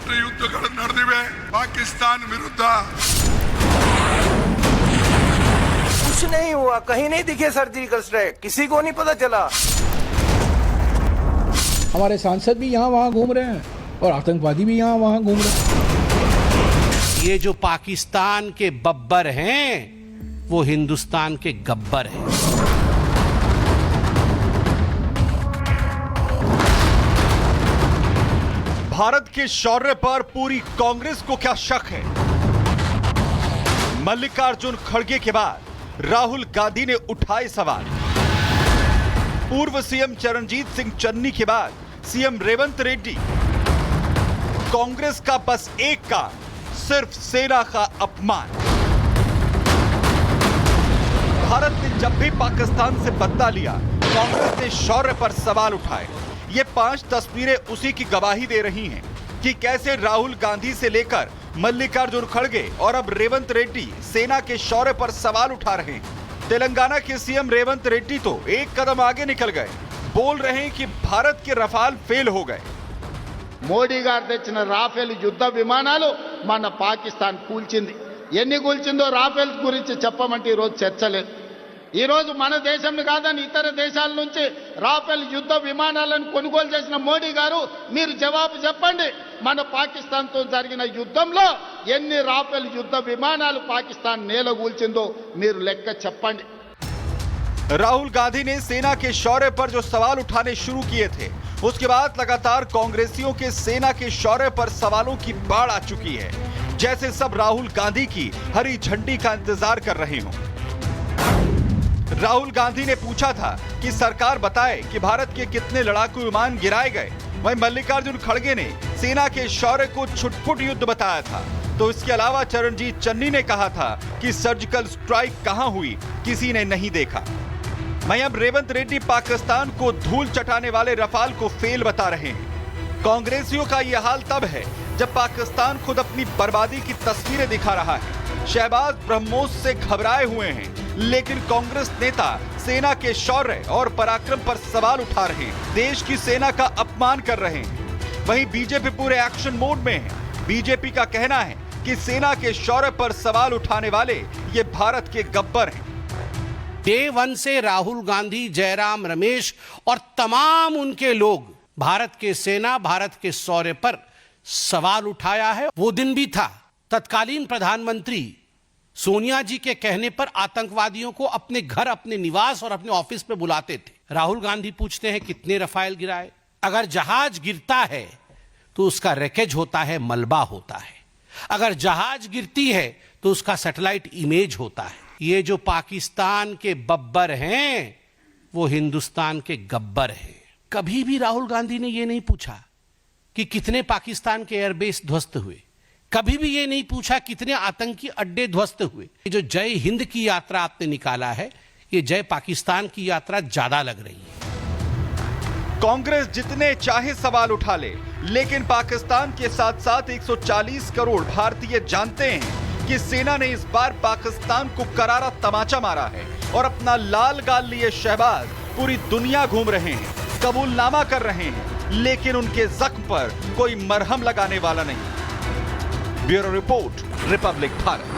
ಎಷ್ಟು ಯುದ್ಧಗಳು ನಡೆದಿವೆ ಪಾಕಿಸ್ತಾन विरुद्ध। कुछ नहीं हुआ, कहीं नहीं दिखे सर्जिकल स्ट्राइक, किसी को नहीं पता चला। हमारे सांसद भी यहाँ वहाँ घूम रहे हैं और आतंकवादी भी यहाँ वहाँ घूम रहे हैं। ये जो पाकिस्तान के बब्बर हैं वो हिंदुस्तान के गब्बर हैं। भारत के शौर्य पर पूरी कांग्रेस को क्या शक है? मल्लिकार्जुन खड़गे के बाद राहुल गांधी ने उठाए सवाल। पूर्व सीएम चरणजीत सिंह चन्नी के बाद सीएम रेवंत रेड्डी। कांग्रेस का बस एक काम, सिर्फ सेना का अपमान। भारत ने जब भी पाकिस्तान से बदला लिया, कांग्रेस ने शौर्य पर सवाल उठाए। ये 5 तस्वीरें उसी की गवाही दे रही हैं कि कैसे राहुल गांधी से लेकर मल्लिकार्जुन खड़गे और अब रेवंत रेड्डी सेना के शौर्य पर सवाल उठा रहे हैं। तेलंगाना के सीएम रेवंत रेड्डी तो एक कदम आगे निकल गए, बोल रहे हैं कि भारत के रफाल फेल हो गए। మోడీ గారు తెచ్చిన రాఫెల్ యుద్ధ విమానాలు మన పాకిస్తాన్ కూల్చింది. ఎన్ని కూల్చిందో రాఫెల్ గురించి చెప్పమంటే ఈరోజు చర్చ లేదు. ఈరోజు మన దేశం కాదని ఇతర దేశాల నుంచి రాఫెల్ యుద్ధ విమానాలను కొనుగోలు చేసిన మోడీ గారు మీరు జవాబు చెప్పండి. మన పాకిస్తాన్తో జరిగిన యుద్ధంలో ఎన్ని రాఫెల్ యుద్ధ విమానాలు పాకిస్తాన్ నేలగూల్చిందో మీరు లెక్క చెప్పండి. राहुल गांधी ने सेना के शौर्य पर जो सवाल उठाने शुरू किए थे, उसके बाद लगातार कांग्रेसियों के सेना के शौर्य पर सवालों की बाढ़ आ चुकी है, जैसे सब राहुल गांधी की हरी झंडी का इंतजार कर रहे हों। राहुल गांधी ने पूछा था कि सरकार बताए कि भारत के कितने लड़ाकू विमान गिराए गए। वहीं मल्लिकार्जुन खड़गे ने सेना के शौर्य को छुटपुट युद्ध बताया था। तो इसके अलावा चरणजीत चन्नी ने कहा था कि सर्जिकल स्ट्राइक कहां हुई किसी ने नहीं देखा। वहीं अब रेवंत रेड्डी पाकिस्तान को धूल चटाने वाले रफाल को फेल बता रहे हैं। कांग्रेसियों का यह हाल तब है जब पाकिस्तान खुद अपनी बर्बादी की तस्वीरें दिखा रहा है। शहबाज ब्रह्मोस से घबराए हुए हैं, लेकिन कांग्रेस नेता सेना के शौर्य और पराक्रम पर सवाल उठा रहे हैं, देश की सेना का अपमान कर रहे हैं। वहीं बीजेपी पूरे एक्शन मोड में है। बीजेपी का कहना है कि सेना के शौर्य पर सवाल उठाने वाले ये भारत के गब्बर हैं। डे 1 से राहुल गांधी, जयराम रमेश और तमाम उनके लोग भारत के सेना, भारत के शौर्य पर सवाल उठाया है। वो दिन भी था तत्कालीन प्रधानमंत्री सोनिया जी के कहने पर आतंकवादियों को अपने घर, अपने निवास और अपने ऑफिस पे बुलाते थे। राहुल गांधी पूछते हैं कितने रफाल गिराए। अगर जहाज गिरता है तो उसका रैकेज होता है, मलबा होता है। अगर जहाज गिरती है तो उसका सैटेलाइट इमेज होता है। ये जो पाकिस्तान के बब्बर हैं वो हिंदुस्तान के गब्बर हैं। कभी भी राहुल गांधी ने ये नहीं पूछा कि कितने पाकिस्तान के एयरबेस ध्वस्त हुए, कभी भी ये नहीं पूछा कितने आतंकी अड्डे ध्वस्त हुए। ये जो जय हिंद की यात्रा आपने निकाला है, ये जय पाकिस्तान की यात्रा ज्यादा लग रही है। कांग्रेस जितने चाहे सवाल उठा ले, लेकिन पाकिस्तान के साथ साथ 140 करोड़ भारतीय जानते हैं कि सेना ने इस बार पाकिस्तान को करारा तमाचा मारा है और अपना लाल गाल लिए शहबाज पूरी दुनिया घूम रहे हैं, कबूलनामा कर रहे हैं, लेकिन उनके जख्म पर कोई मरहम लगाने वाला नहीं। Bureau report, Republic Bharat.